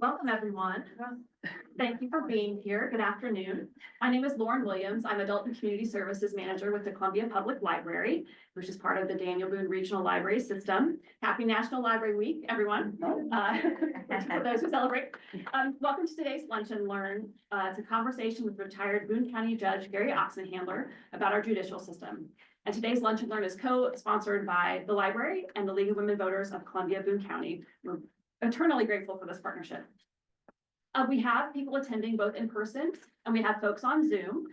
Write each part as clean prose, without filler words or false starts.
Welcome, everyone. Thank you for being here. Good afternoon. My name is Lauren Williams. I'm Adult and Community Services Manager with the Columbia Public Library, which is part of the Daniel Boone Regional Library System. Happy National Library Week, everyone. For those who celebrate. Welcome to today's Lunch and Learn. It's a conversation with retired Boone County Judge Gary Oxenhandler about our judicial system. And today's Lunch and Learn is co-sponsored by the library and the League of Women Voters of Columbia Boone County. We're eternally grateful for this partnership. We have people attending both in person and we have folks on Zoom.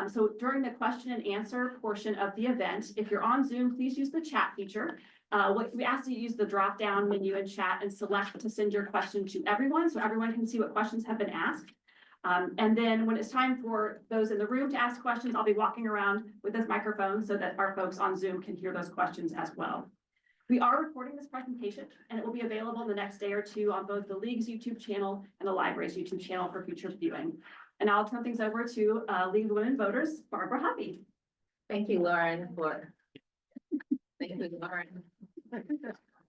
So during the question and answer portion of the event, if you're on Zoom, please use the chat feature. We ask you to use the drop-down menu and chat and select to send your question to everyone so everyone can see what questions have been asked. And then when it's time for those in the room to ask questions, I'll be walking around with this microphone so that our folks on Zoom can hear those questions as well. We are recording this presentation and it will be available the next day or two on both the League's YouTube channel and the library's YouTube channel for future viewing. And I'll turn things over to League of Women Voters, Barbara Hoppy. Thank you, Lauren, thank you, Lauren.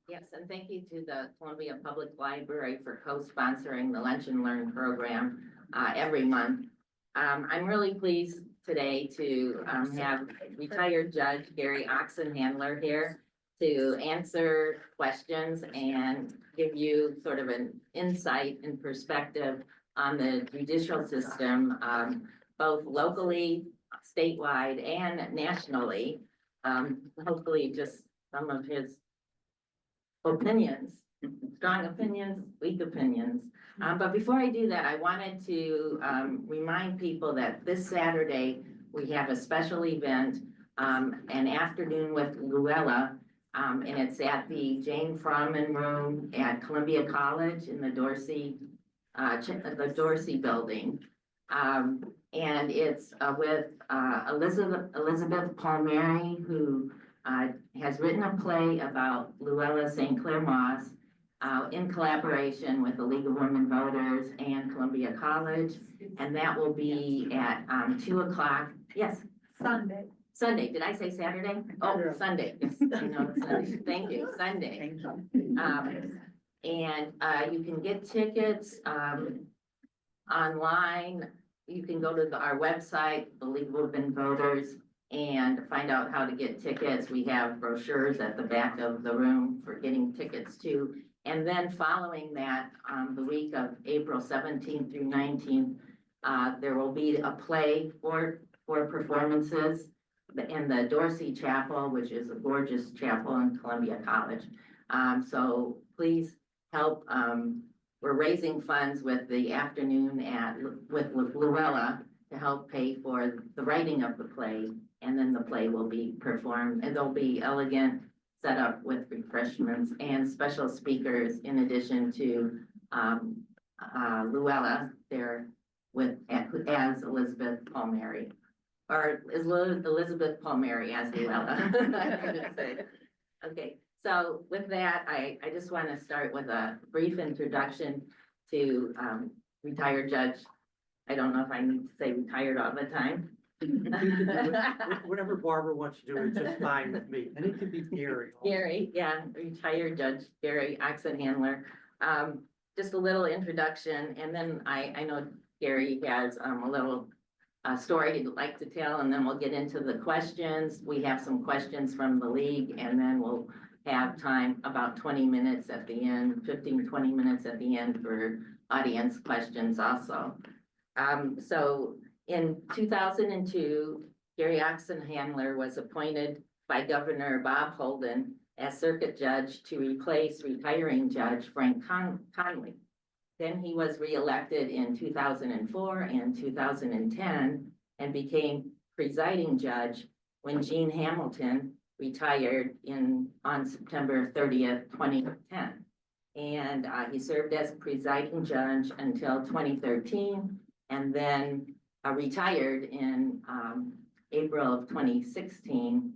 Yes, and thank you to the Columbia Public Library for co-sponsoring the Lunch and Learn program every month. I'm really pleased today to have retired Judge Gary Oxenhandler here to answer questions and give you sort of an insight and perspective on the judicial system, both locally, statewide, and nationally. Hopefully just some of his opinions, strong opinions, weak opinions. But before I do that, I wanted to remind people that this Saturday, we have a special event, an afternoon with Luella, and it's at the Jane Froman Room at Columbia College in the Dorsey building. And it's with Elizabeth Palmieri, who has written a play about Luella St. Clair Moss in collaboration with the League of Women Voters and Columbia College. And that will be at 2 o'clock. Yes. Sunday. Did I say Saturday? Oh, yeah. Sunday. Yes, I know it's Sunday. Thank you. Sunday. And you can get tickets online. You can go to our website, the League of Women Voters, and find out how to get tickets. We have brochures at the back of the room for getting tickets too. And then following that, the week of April 17th through 19th, there will be a play for performances in the Dorsey Chapel, which is a gorgeous chapel in Columbia College. So please help. We're raising funds with the afternoon with Luella to help pay for the writing of the play, and then the play will be performed, and there'll be elegant setup with refreshments and special speakers in addition to Luella there as Elizabeth Palmieri. Or is Elizabeth Palmieri as Luella? Okay, so with that, I just want to start with a brief introduction to retired Judge. I don't know if I need to say retired all the time. Whatever Barbara wants to do is just fine with me. And it can be Gary. Gary, yeah, retired Judge Gary Oxenhandler. Just a little introduction, and then I know Gary has a little story he'd like to tell, and then we'll get into the questions. We have some questions from the league, and then we'll have time, about 20 minutes at the end, 15, 20 minutes at the end for audience questions also. So in 2002, Gary Oxenhandler was appointed by Governor Bob Holden as circuit judge to replace retiring Judge Frank Conley. Then he was reelected in 2004 and 2010 and became presiding judge when Jean Hamilton retired on September 30th, 2010. And he served as presiding judge until 2013 and then retired in April of 2016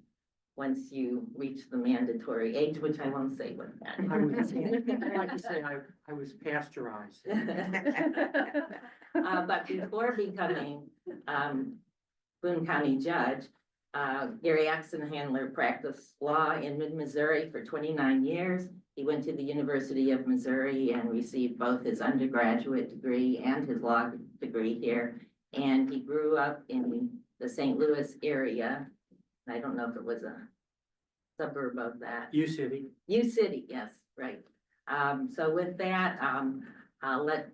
once you reach the mandatory age, which I won't say what that is. I like to say I was pasteurized. But before becoming Boone County Judge, Gary Oxenhandler practiced law in mid-Missouri for 29 years. He went to the University of Missouri and received both his undergraduate degree and his law degree here. And he grew up in the St. Louis area. I don't know if it was a suburb of that. U City. U City, yes, right. So with that, I'll let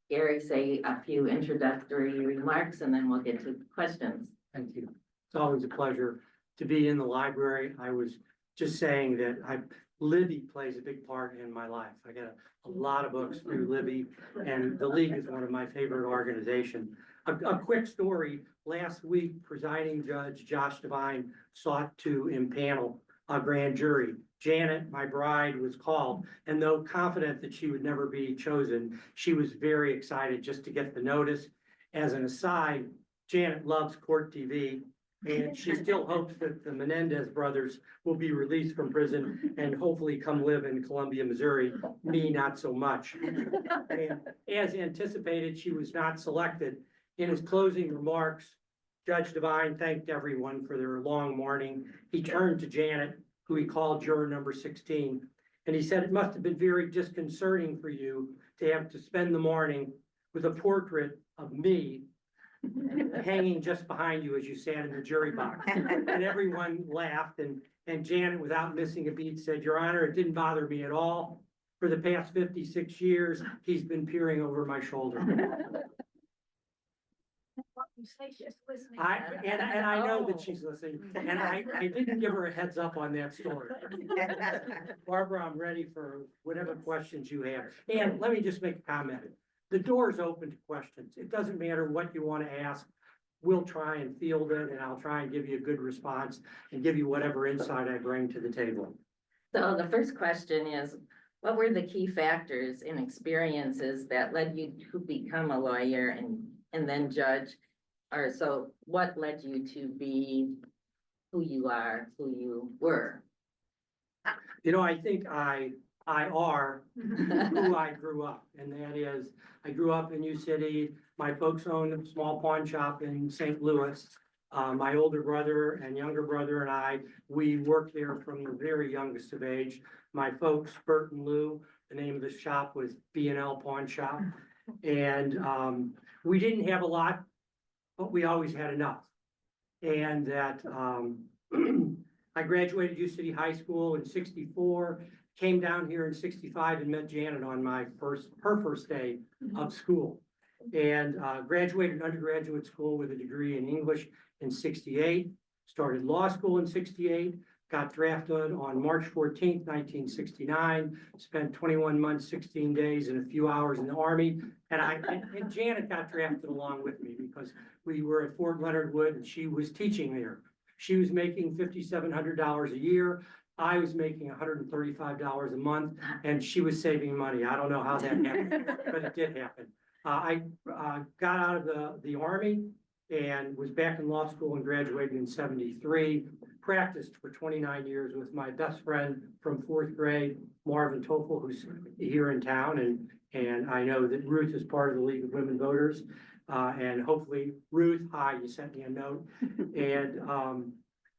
Gary say a few introductory remarks and then we'll get to questions. Thank you. It's always a pleasure to be in the library. I was just saying that Libby plays a big part in my life. I get a lot of books through Libby, and the League is one of my favorite organizations. A quick story, last week, presiding judge Josh Devine sought to impanel a grand jury. Janet, my bride, was called, and though confident that she would never be chosen, she was very excited just to get the notice. As an aside, Janet loves court TV, and she still hopes that the Menendez brothers will be released from prison and hopefully come live in Columbia, Missouri. Me, not so much. And as anticipated, she was not selected. In his closing remarks, Judge Devine thanked everyone for their long mourning. He turned to Janet, who he called juror number 16, and he said, "It must have been very disconcerting for you to have to spend the morning with a portrait of me hanging just behind you as you sat in the jury box." And everyone laughed, and Janet, without missing a beat, said, "Your Honor, it didn't bother me at all. For the past 56 years, he's been peering over my shoulder." I know that she's listening, and I didn't give her a heads up on that story. Barbara, I'm ready for whatever questions you have. And let me just make a comment. The door is open to questions. It doesn't matter what you want to ask. We'll try and field it, and I'll try and give you a good response and give you whatever insight I bring to the table. So the first question is, what were the key factors and experiences that led you to become a lawyer and then judge? Or so what led you to be who you are, who you were? You know, I think I are who I grew up, and that is, I grew up in U City. My folks owned a small pawn shop in St. Louis. My older brother and younger brother and I, we worked there from the very youngest of age. My folks, Bert and Lou, the name of the shop was B&L Pawn Shop. And we didn't have a lot, but we always had enough. And that I graduated U City High School in '64, came down here in '65 and met Janet on her first day of school. And graduated undergraduate school with a degree in English in '68, started law school in '68, got drafted on March 14th, 1969, spent 21 months, 16 days and a few hours in the Army. And Janet got drafted along with me because we were at Fort Leonard Wood and she was teaching there. She was making $5,700 a year. I was making $135 a month, and she was saving money. I don't know how that happened, but it did happen. I got out of the Army and was back in law school and graduated in '73. Practiced for 29 years with my best friend from fourth grade, Marvin Toffel, who's here in town, and I know that Ruth is part of the League of Women Voters. And hopefully, Ruth, hi, you sent me a note.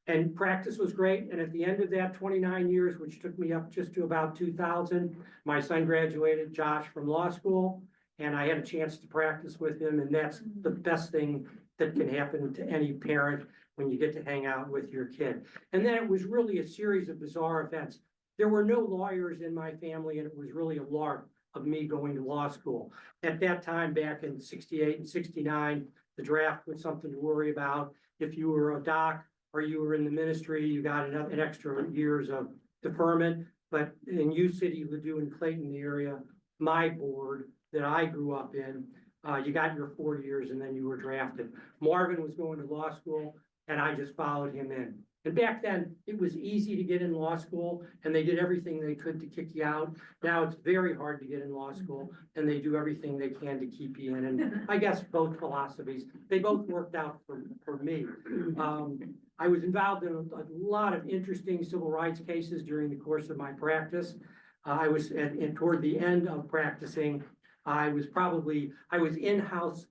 And practice was great. And at the end of that 29 years, which took me up just to about 2000, my son graduated, Josh, from law school. And I had a chance to practice with him. And that's the best thing that can happen to any parent when you get to hang out with your kid. And then it was really a series of bizarre events. There were no lawyers in my family, and it was really a lark of me going to law school. At that time, back in '68 and '69, the draft was something to worry about. If you were a doc or you were in the ministry, you got an extra years of deferment. But in U City, Ladue, and Clayton, the area, my board that I grew up in, you got your 4 years and then you were drafted. Marvin was going to law school and I just followed him in. And back then, it was easy to get in law school and they did everything they could to kick you out. Now it's very hard to get in law school and they do everything they can to keep you in. And I guess both philosophies, they both worked out for me. I was involved in a lot of interesting civil rights cases during the course of my practice. I was toward the end of practicing, I was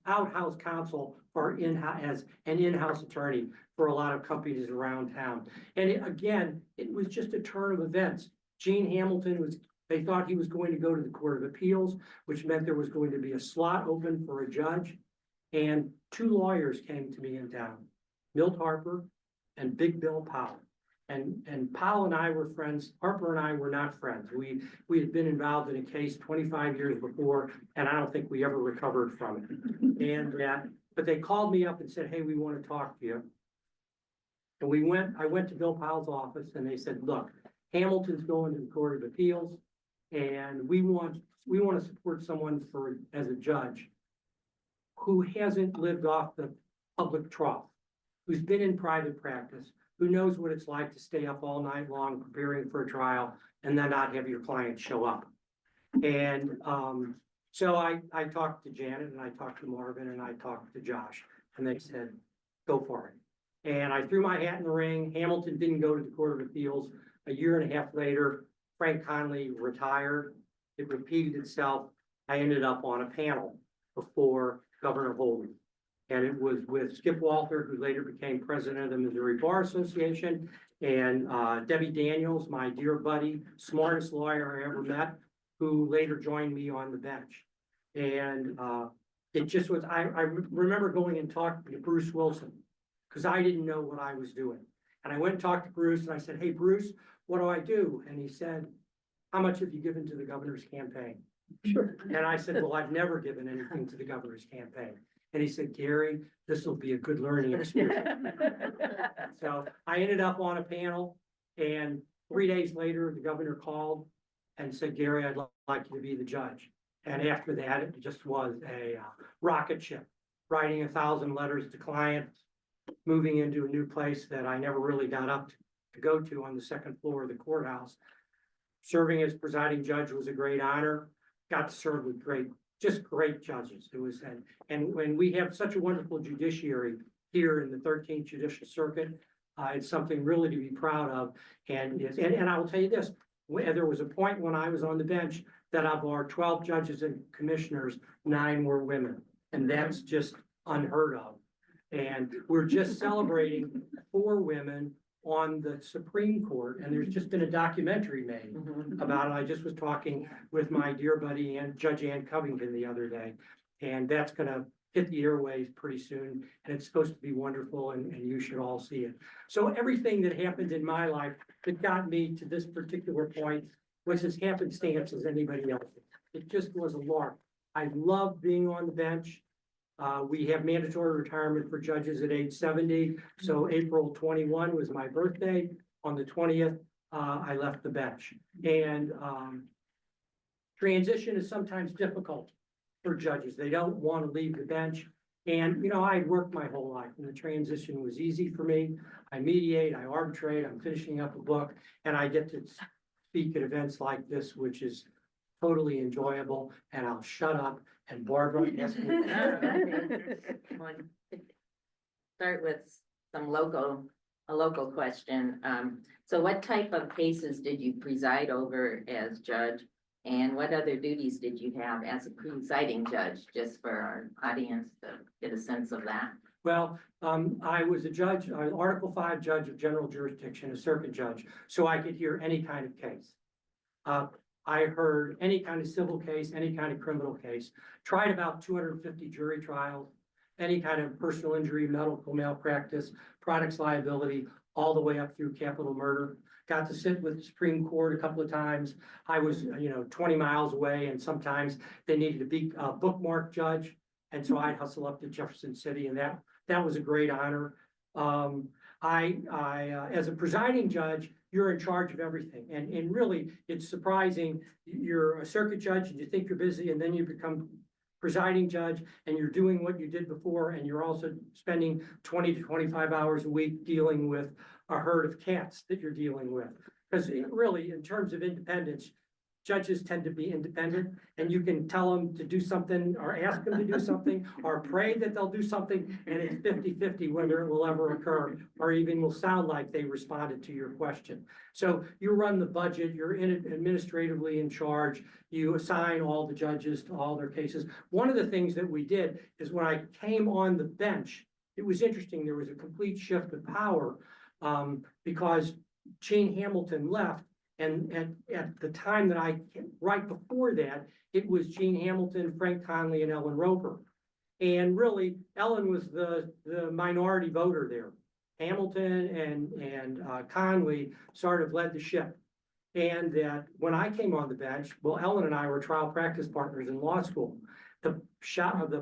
outhouse counsel as an in-house attorney for a lot of companies around town. And it was just a turn of events. Gene Hamilton was They thought he was going to go to the Court of Appeals, which meant there was going to be a slot open for a judge. And two lawyers came to me in town, Milt Harper and Big Bill Powell. And Powell and I were friends. Harper and I were not friends. We had been involved in a case 25 years before, and I don't think we ever recovered from it. And, but they called me up and said, hey, we want to talk to you. And I went to Bill Powell's office and they said, look, Hamilton's going to the Court of Appeals and we want to support someone as a judge who hasn't lived off the public trough, who's been in private practice, who knows what it's like to stay up all night long preparing for a trial and then not have your client show up. And so I talked to Janet and I talked to Marvin and I talked to Josh and they said, go for it. And I threw my hat in the ring. Hamilton didn't go to the Court of Appeals. A year and a half later, Frank Conley retired. It repeated itself. I ended up on a panel before Governor Holden. And it was with Skip Walter, who later became president of the Missouri Bar Association, and Debbie Daniels, my dear buddy, smartest lawyer I ever met, who later joined me on the bench. And it just was, I remember going and talking to Bruce Wilson, because I didn't know what I was doing. And I went and talked to Bruce and I said, hey, Bruce, what do I do? And he said, how much have you given to the governor's campaign? Sure. And I said, well, I've never given anything to the governor's campaign. And he said, Gary, this will be a good learning experience. So I ended up on a panel and 3 days later, the governor called and said, Gary, I'd like you to be the judge. And after that, it just was a rocket ship, writing 1,000 letters to clients, moving into a new place that I never really got up to go to on the second floor of the courthouse. Serving as presiding judge was a great honor. Got to serve with just great judges. It was, and when we have such a wonderful judiciary here in the 13th Judicial Circuit, it's something really to be proud of. And I will tell you this, there was a point when I was on the bench that of our 12 judges and commissioners, 9 were women. And that's just unheard of. And we're just celebrating 4 women on the Supreme Court, and there's just been a documentary made about it. I just was talking with my dear buddy and Judge Ann Covington the other day, and that's gonna hit the airwaves pretty soon, and it's supposed to be wonderful, and you should all see it. So everything that happened in my life that got me to this particular point was as happenstance as anybody else. It just was a lark. I love being on the bench. We have mandatory retirement for judges at age 70. So April 21 was my birthday. On the 20th, I left the bench. And transition is sometimes difficult for judges. They don't want to leave the bench. And, you know, I'd worked my whole life and the transition was easy for me. I mediate, I arbitrate, I'm finishing up a book, and I get to speak at events like this, which is totally enjoyable, and I'll shut up. And Barbara, yes. Start with some a local question. So what type of cases did you preside over as judge? And what other duties did you have as a presiding judge, just for our audience to get a sense of that? Well, I was a judge, Article 5 judge of general jurisdiction, a circuit judge, so I could hear any kind of case. I heard any kind of civil case, any kind of criminal case, tried about 250 jury trials, any kind of personal injury, medical malpractice, products liability, all the way up through capital murder. Got to sit with the Supreme Court a couple of times. I was, 20 miles away, and sometimes they needed to be a bookmark judge. And so I'd hustle up to Jefferson City, and that was a great honor. As a presiding judge, you're in charge of everything. And really, it's surprising. You're a circuit judge and you think you're busy, and then you become presiding judge and you're doing what you did before, and you're also spending 20 to 25 hours a week dealing with a herd of cats that you're dealing with. Because really, in terms of independence, judges tend to be independent, and you can tell them to do something or ask them to do something or pray that they'll do something, and it's 50-50 whether it will ever occur or even will sound like they responded to your question. So you run the budget, you're administratively in charge, you assign all the judges to all their cases. One of the things that we did is when I came on the bench, it was interesting, there was a complete shift of power because Gene Hamilton left. And at the time that right before that, it was Gene Hamilton, Frank Conley, and Ellen Roper. And really, Ellen was the minority voter there. Hamilton and Conley sort of led the ship. And that when I came on the bench, well, Ellen and I were trial practice partners in law school. The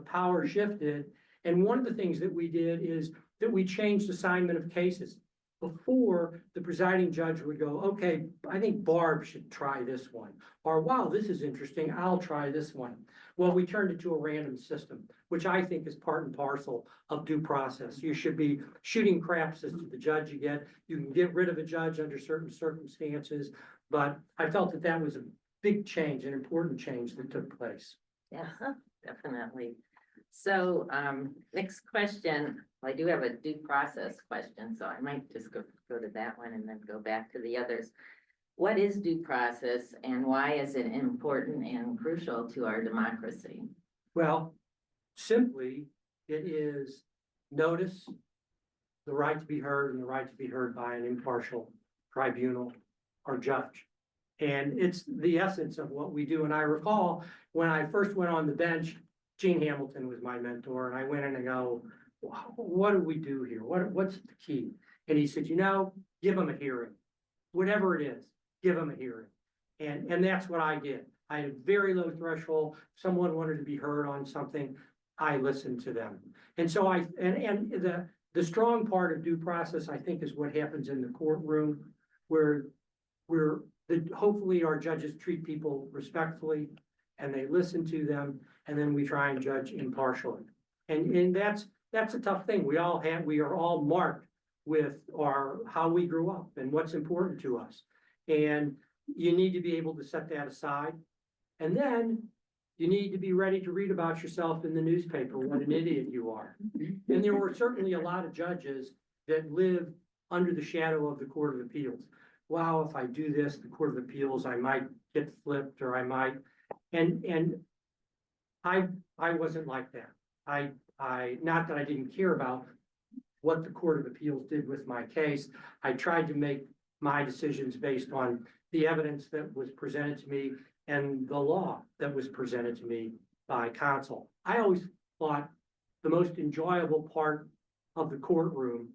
power shifted. And one of the things that we did is that we changed assignment of cases. Before, the presiding judge would go, okay, I think Barb should try this one. Or, wow, this is interesting, I'll try this one. Well, we turned it to a random system, which I think is part and parcel of due process. You should be shooting craps as to the judge you get. You can get rid of a judge under certain circumstances, but I felt that that was a big change, an important change that took place. Yeah, definitely. So, next question, I do have a due process question, so I might just go to that one and then go back to the others. What is due process and why is it important and crucial to our democracy? Well, simply, it is notice, the right to be heard, and the right to be heard by an impartial tribunal or judge. And it's the essence of what we do. And I recall when I first went on the bench, Gene Hamilton was my mentor, and I went in and go, what do we do here? What's the key? And he said, give them a hearing. Whatever it is, give them a hearing. And that's what I did. I had a very low threshold. Someone wanted to be heard on something, I listened to them. And so the strong part of due process, I think, is what happens in the courtroom, where hopefully our judges treat people respectfully and they listen to them, and then we try and judge impartially. And that's a tough thing. We are all marked with how we grew up and what's important to us. And you need to be able to set that aside. And then you need to be ready to read about yourself in the newspaper, what an idiot you are. And there were certainly a lot of judges that lived under the shadow of the Court of Appeals. Wow, if I do this, the Court of Appeals, I might get flipped, or I might, and I wasn't like that. I not that I didn't care about what the Court of Appeals did with my case. I tried to make my decisions based on the evidence that was presented to me and the law that was presented to me by counsel. I always thought the most enjoyable part of the courtroom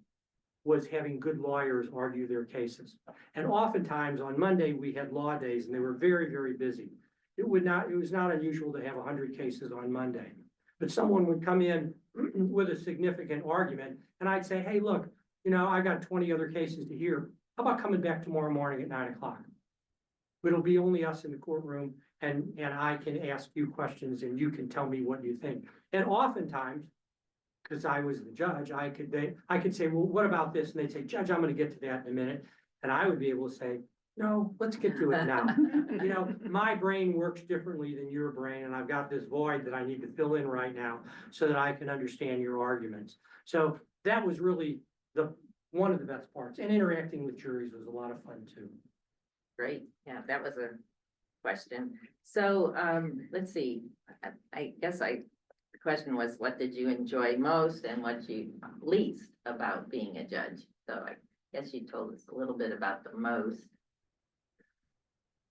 was having good lawyers argue their cases. And oftentimes on Monday, we had law days and they were very, very busy. It was not unusual to have 100 cases on Monday, but someone would come in with a significant argument and I'd say, hey, look, I got 20 other cases to hear. How about coming back tomorrow morning at 9 o'clock? It'll be only us in the courtroom and I can ask you questions and you can tell me what you think. And oftentimes, because I was the judge, I could say, well, what about this? And they'd say, Judge, I'm going to get to that in a minute. And I would be able to say, no, let's get to it now. My brain works differently than your brain, and I've got this void that I need to fill in right now so that I can understand your arguments. So that was really one of the best parts. And interacting with juries was a lot of fun too. Great. Yeah, that was a question. So let's see. I guess the question was, what did you enjoy most and what you least about being a judge? So I guess you told us a little bit about the most.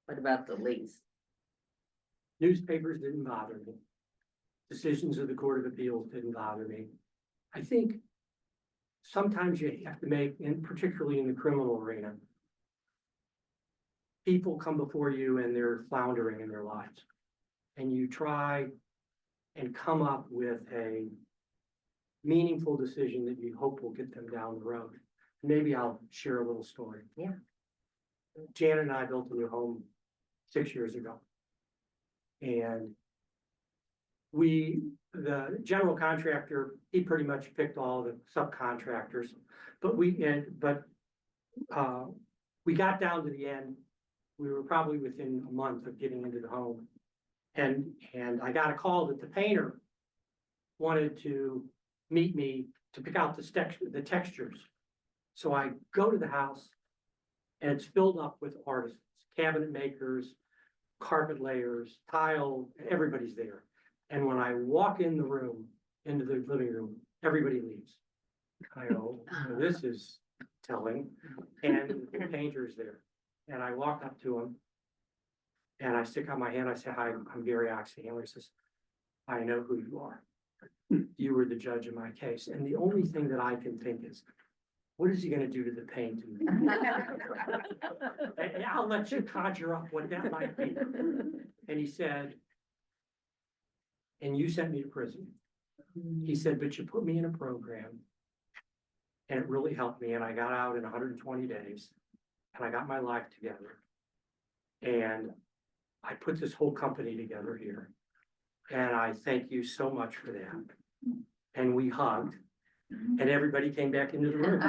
What about the least? Newspapers didn't bother me. Decisions of the Court of Appeals didn't bother me. I think sometimes you have to make, and particularly in the criminal arena, people come before you and they're floundering in their lives. And you try and come up with a meaningful decision that you hope will get them down the road. Maybe I'll share a little story. Yeah. Janet and I built a new home 6 years ago. And the general contractor, he pretty much picked all the subcontractors, but we got down to the end. We were probably within a month of getting into the home. And I got a call that the painter wanted to meet me to pick out the textures. So I go to the house and it's filled up with artisans, cabinet makers, carpet layers, tile, everybody's there. And when I walk in the room, into the living room, everybody leaves. I go, this is telling. And the painter's there. And I walk up to him and I stick out my hand. I say, "Hi, I'm Gary Oxenhandler." He says, "I know who you are. You were the judge in my case." And the only thing that I can think is, what is he gonna do to the pain to me? And I'll let you conjure up what that might be. And he said, "And you sent me to prison." He said, "But you put me in a program and it really helped me. And I got out in 120 days and I got my life together. And I put this whole company together here. And I thank you so much for that." And we hugged and everybody came back into the room.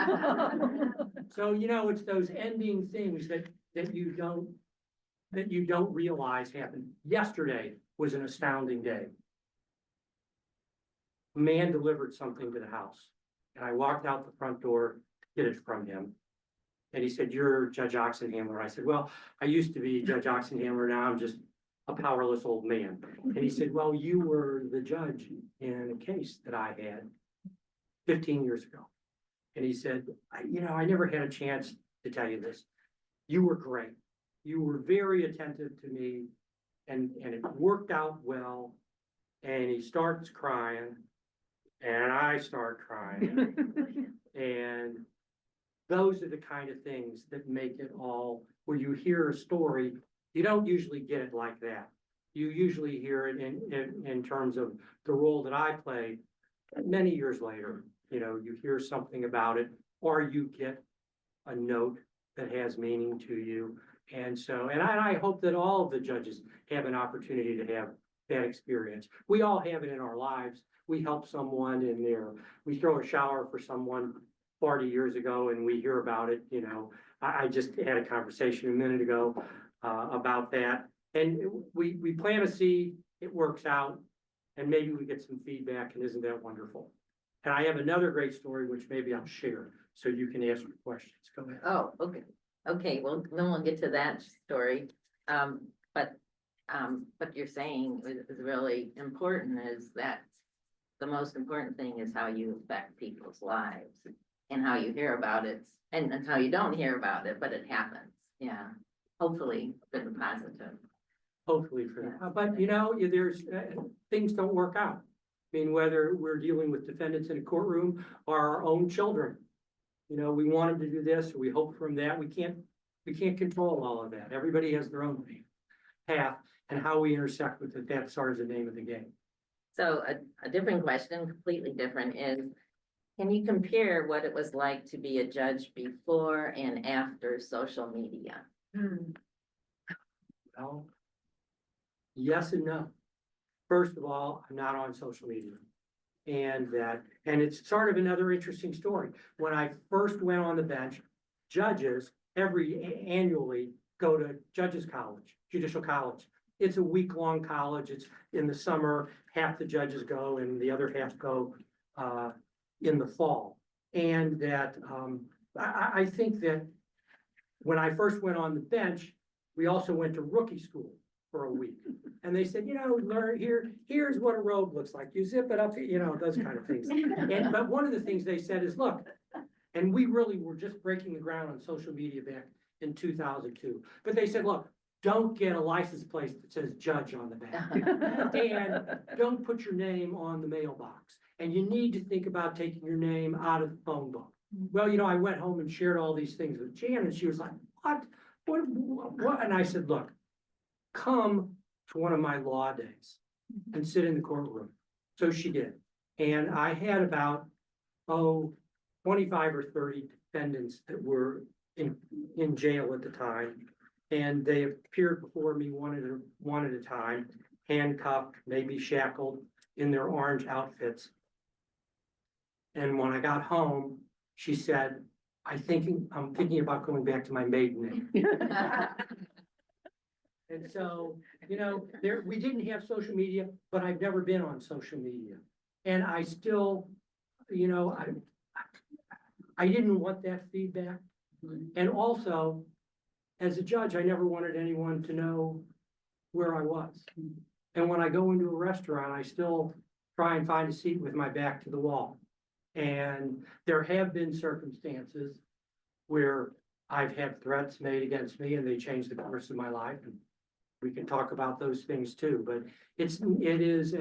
So, it's those ending things that you don't realize happen. Yesterday was an astounding day. A man delivered something to the house and I walked out the front door to get it from him. And he said, "You're Judge Oxenhandler." I said, "Well, I used to be Judge Oxenhandler. Now I'm just a powerless old man." And he said, "Well, you were the judge in a case that I had 15 years ago." And he said, I never had a chance to tell you this. You were great. You were very attentive to me and it worked out well." And he starts crying and I start crying. And those are the kind of things that make it all, where you hear a story, you don't usually get it like that. You usually hear it in terms of the role that I played many years later. You hear something about it, or you get a note that has meaning to you. And so, and I hope that all of the judges have an opportunity to have that experience. We all have it in our lives. We help someone we throw a shower for someone 40 years ago and we hear about it. I just had a conversation a minute ago about that. And we plant a seed, it works out, and maybe we get some feedback, and isn't that wonderful? And I have another great story, which maybe I'll share, so you can ask your questions. Go ahead. Oh, okay. Okay, well, then we'll get to that story. But what you're saying is really important, is that the most important thing is how you affect people's lives and how you hear about it, and how you don't hear about it, but it happens. Yeah, hopefully for the positive. Hopefully for that. But there's things don't work out. I mean, whether we're dealing with defendants in a courtroom or our own children, we want them to do this, or we hope from that. We can't control all of that. Everybody has their own path, and how we intersect with it, that's sort of the name of the game. So a different question, completely different, is can you compare what it was like to be a judge before and after social media? Well, yes and no. First of all, I'm not on social media. And it's sort of another interesting story. When I first went on the bench, judges annually go to Judges College, Judicial College. It's a week-long college. It's in the summer, half the judges go and the other half go in the fall. And that I think that when I first went on the bench, we also went to rookie school for a week. And they said, learn here's what a robe looks like. You zip it up, those kind of things. But one of the things they said is, look, and we really were just breaking the ground on social media back in 2002. But they said, look, don't get a license plate that says judge on the back. And don't put your name on the mailbox. And you need to think about taking your name out of the phone book. Well, I went home and shared all these things with Jan, and she was like, what? And I said, look, come to one of my law days and sit in the courtroom. So she did. And I had about, 25 or 30 defendants that were in jail at the time. And they appeared before me one at a time, handcuffed, maybe shackled, in their orange outfits. And when I got home, she said, I'm thinking about going back to my maiden name. And so, we didn't have social media, but I've never been on social media. And I still, I didn't want that feedback. And also, as a judge, I never wanted anyone to know where I was. And when I go into a restaurant, I still try and find a seat with my back to the wall. And there have been circumstances where I've had threats made against me and they changed the course of my life, and we can talk about those things too, but it is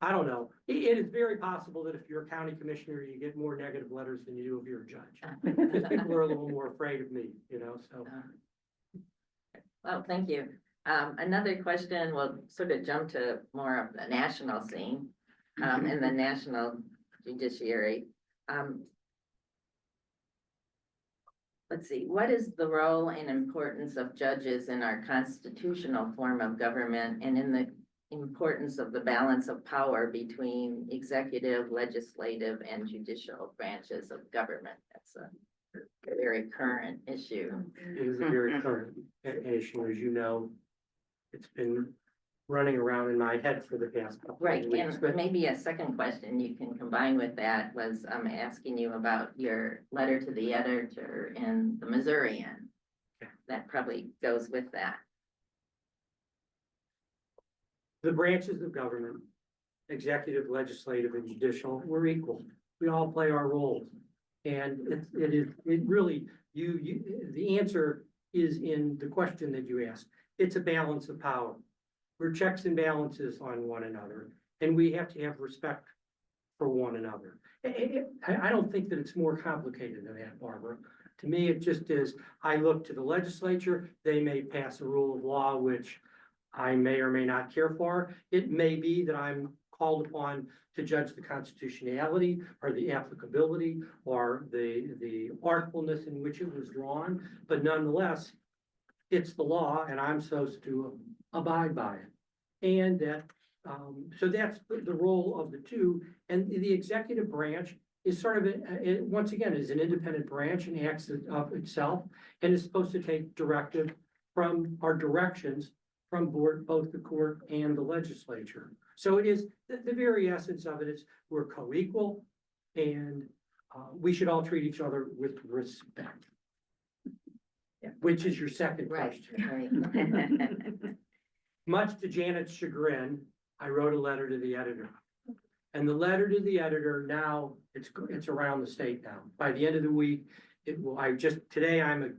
I don't know, it is very possible that if you're a county commissioner, you get more negative letters than you do if you're a judge. Because people are a little more afraid of me, so. Well, thank you. Another question, we'll sort of jump to more of the national scene, and the national judiciary. Let's see, what is the role and importance of judges in our constitutional form of government and in the importance of the balance of power between executive, legislative, and judicial branches of government? That's a very current issue. It is a very current issue, as you know. It's been running around in my head for the past couple of Right, weeks. and maybe a second question you can combine with that was, asking you about your letter to the editor in the Missourian. That probably goes with that. The branches of government, executive, legislative, and judicial, we're equal. We all play our roles. And it really, the answer is in the question that you asked. It's a balance of power. We're checks and balances on one another, and we have to have respect for one another. I don't think that it's more complicated than that, Barbara. To me, it just is, I look to the legislature, they may pass a rule of law, which I may or may not care for. It may be that I'm called upon to judge the constitutionality or the applicability or the artfulness in which it was drawn, but nonetheless, it's the law and I'm supposed to abide by it. And that, so that's the role of the two. And the executive branch is sort of, once again, is an independent branch and acts of itself and is supposed to take directive from our directions from both the court and the legislature. So it is, the very essence of it is we're co-equal and we should all treat each other with respect. Which is your second question. Right. Much to Janet's chagrin, I wrote a letter to the editor. And the letter to the editor now, it's around the state now. By the end of the week, today I'm a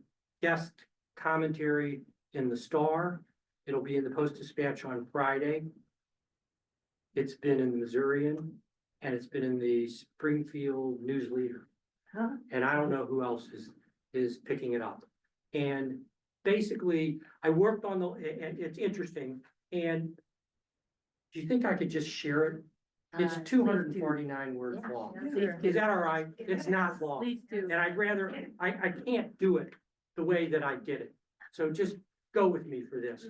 guest commentary in the Star. It'll be in the Post-Dispatch on Friday. It's been in the Missourian and it's been in the Springfield News Leader. And I don't know who else is picking it up. And basically, I worked on it's interesting. And do you think I could just share it? It's 249 words long. Is that all right? It's not long. Please do. And I can't do it the way that I did it. So just go with me for this.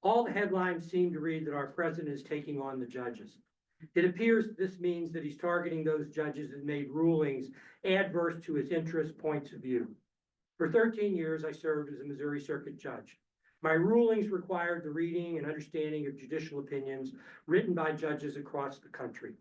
All the headlines seem to read that our president is taking on the judges. It appears this means that he's targeting those judges that made rulings adverse to his interest points of view. For 13 years, I served as a Missouri Circuit Judge. My rulings required the reading and understanding of judicial opinions written by judges across the country.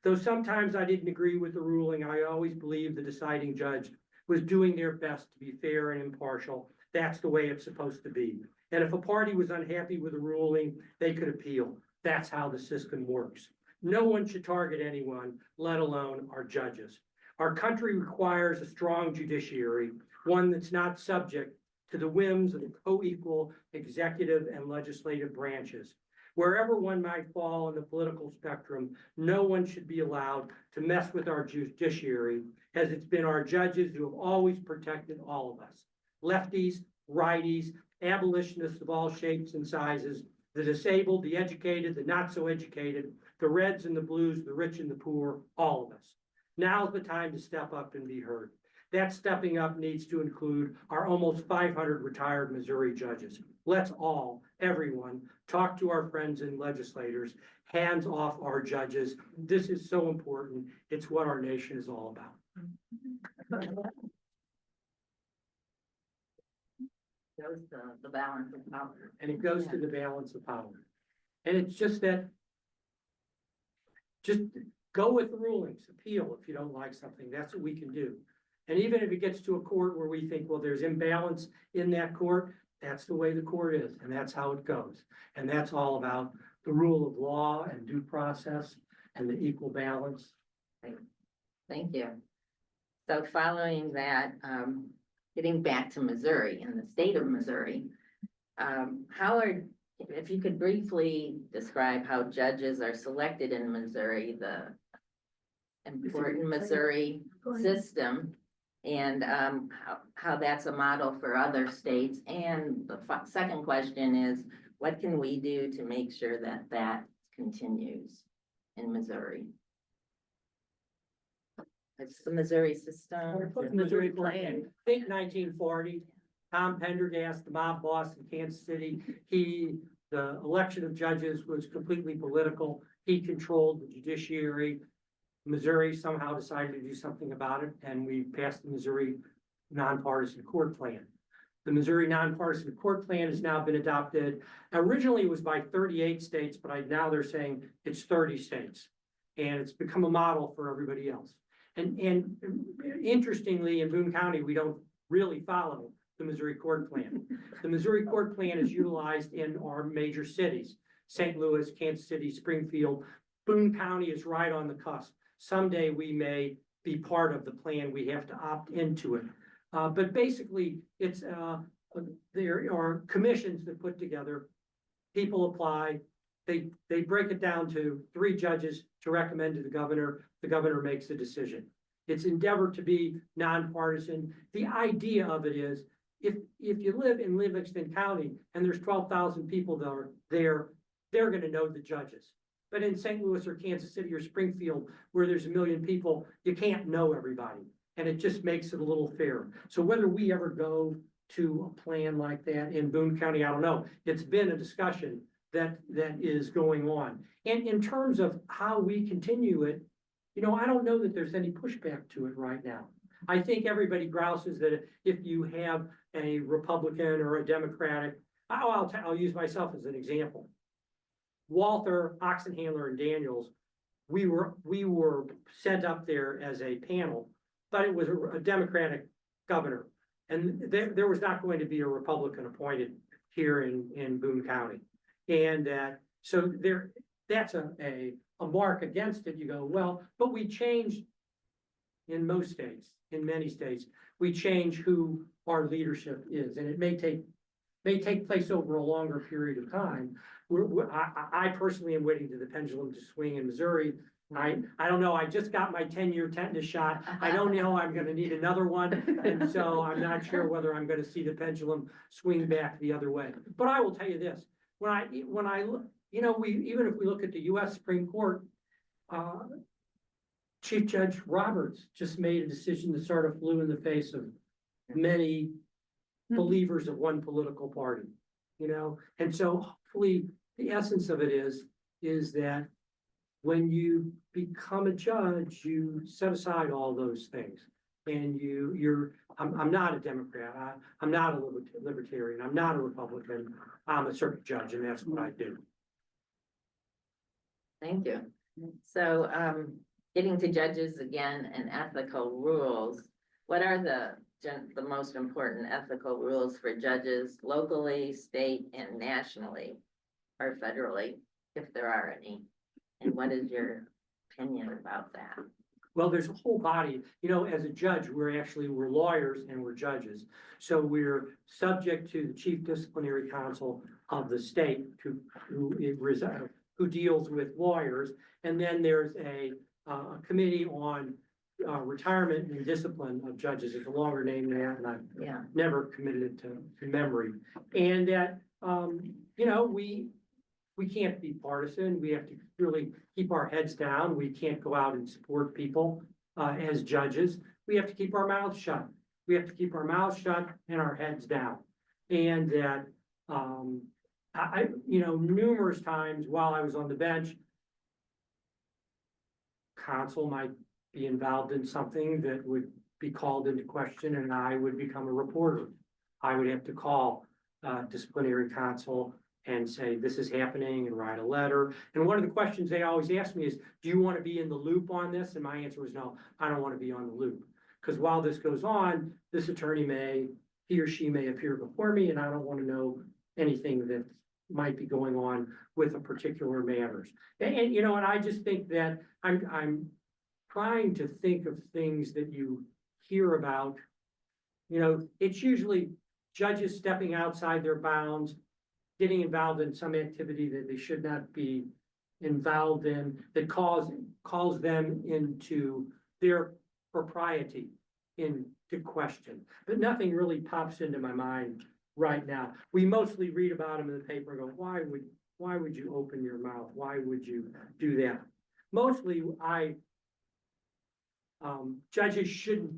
Though sometimes I didn't agree with the ruling, I always believed the deciding judge was doing their best to be fair and impartial. That's the way it's supposed to be. And if a party was unhappy with a ruling, they could appeal. That's how the system works. No one should target anyone, let alone our judges. Our country requires a strong judiciary, one that's not subject to the whims of the co-equal executive and legislative branches. Wherever one might fall in the political spectrum, no one should be allowed to mess with our judiciary, as it's been our judges who have always protected all of us. Lefties, righties, abolitionists of all shapes and sizes, the disabled, the educated, the not so educated, the reds and the blues, the rich and the poor, all of us. Now's the time to step up and be heard. That stepping up needs to include our almost 500 retired Missouri judges. Let's all, everyone, talk to our friends and legislators, hands off our judges. This is so important. It's what our nation is all about. Goes to the balance of power. And it goes to the balance of power. And it's just that, just go with the rulings, appeal if you don't like something. That's what we can do. And even if it gets to a court where we think, well, there's imbalance in that court, that's the way the court is, and that's how it goes. And that's all about the rule of law and due process and the equal balance. Thank you. So following that, getting back to Missouri and the state of Missouri, if you could briefly describe how judges are selected in Missouri, the important Missouri system, and how that's a model for other states. And the second question is, what can we do to make sure that that continues in Missouri? It's the Missouri system. Missouri plan. I think 1940, Tom Pendergast, the mob boss in Kansas City, the election of judges was completely political. He controlled the judiciary. Missouri somehow decided to do something about it, and we passed the Missouri nonpartisan court plan. The Missouri nonpartisan court plan has now been adopted. Originally, it was by 38 states, but now they're saying it's 30 states. And it's become a model for everybody else. And interestingly, in Boone County, we don't really follow the Missouri court plan. The Missouri court plan is utilized in our major cities, St. Louis, Kansas City, Springfield. Boone County is right on the cusp. Someday we may be part of the plan. We have to opt into it. But basically, there are commissions that put together, people apply, they break it down to 3 judges to recommend to the governor makes the decision. It's endeavored to be nonpartisan. The idea of it is, if you live in Livingston County and there's 12,000 people there, they're gonna know the judges. But in St. Louis or Kansas City or Springfield, where there's 1 million people, you can't know everybody. And it just makes it a little fair. So whether we ever go to a plan like that in Boone County, I don't know. It's been a discussion that is going on. And in terms of how we continue it, I don't know that there's any pushback to it right now. I think everybody grouses that if you have a Republican or a Democratic, I'll use myself as an example. Walther, Oxenhandler, and Daniels, we were sent up there as a panel, but it was a Democratic governor. And there was not going to be a Republican appointed here in Boone County. And so that's a mark against it. You go, well, but we changed in most states, in many states, we change who our leadership is. And it may take place over a longer period of time. I personally am waiting for the pendulum to swing in Missouri. I don't know. I just got my 10-year tetanus shot. I don't know I'm going to need another one. And so I'm not sure whether I'm going to see the pendulum swing back the other way. But I will tell you this, when I look, even if we look at the US Supreme Court, Chief Judge Roberts just made a decision that sort of flew in the face of many believers of one political party, and so hopefully the essence of it is that when you become a judge, you set aside all those things. And I'm not a Democrat, I'm not a libertarian, I'm not a Republican, I'm a circuit judge, and that's what I do. Thank you. So, getting to judges again and ethical rules, what are the most important ethical rules for judges locally, state, and nationally, or federally, if there are any? And what is your opinion about that? Well, there's a whole body, as a judge, we're lawyers and we're judges. So we're subject to the chief disciplinary counsel of the state who deals with lawyers. And then there's a committee on retirement and discipline of judges. It's a longer name than that, and I've never committed it to memory. And that, we can't be partisan. We have to really keep our heads down. We can't go out and support people as judges. We have to keep our mouths shut. We have to keep our mouths shut and our heads down. And that, numerous times while I was on the bench, counsel might be involved in something that would be called into question, and I would become a reporter. I would have to call disciplinary counsel and say, this is happening, and write a letter. And one of the questions they always ask me is, do you want to be in the loop on this? And my answer was, no, I don't want to be on the loop. Because while this goes on, this attorney he or she may appear before me, and I don't want to know anything that might be going on with a particular matters. And I just think that I'm trying to think of things that you hear about, it's usually judges stepping outside their bounds, getting involved in some activity that they should not be involved in, that calls them into their propriety into question. But nothing really pops into my mind right now. We mostly read about them in the paper and go, why would you open your mouth? Why would you do that? Mostly judges shouldn't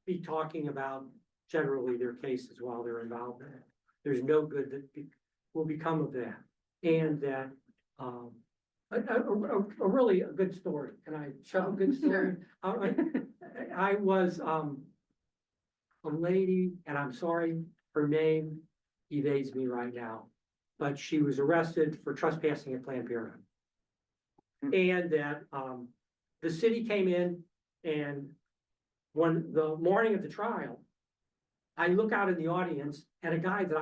be talking about generally their cases while they're involved in it. There's no good that will become of that. And that, a really a good story. Can I show a good story? I was, a lady, and I'm sorry, her name evades me right now, but she was arrested for trespassing at Planned Parenthood. And that, the city came in, and when the morning of the trial, I look out in the audience at a guy that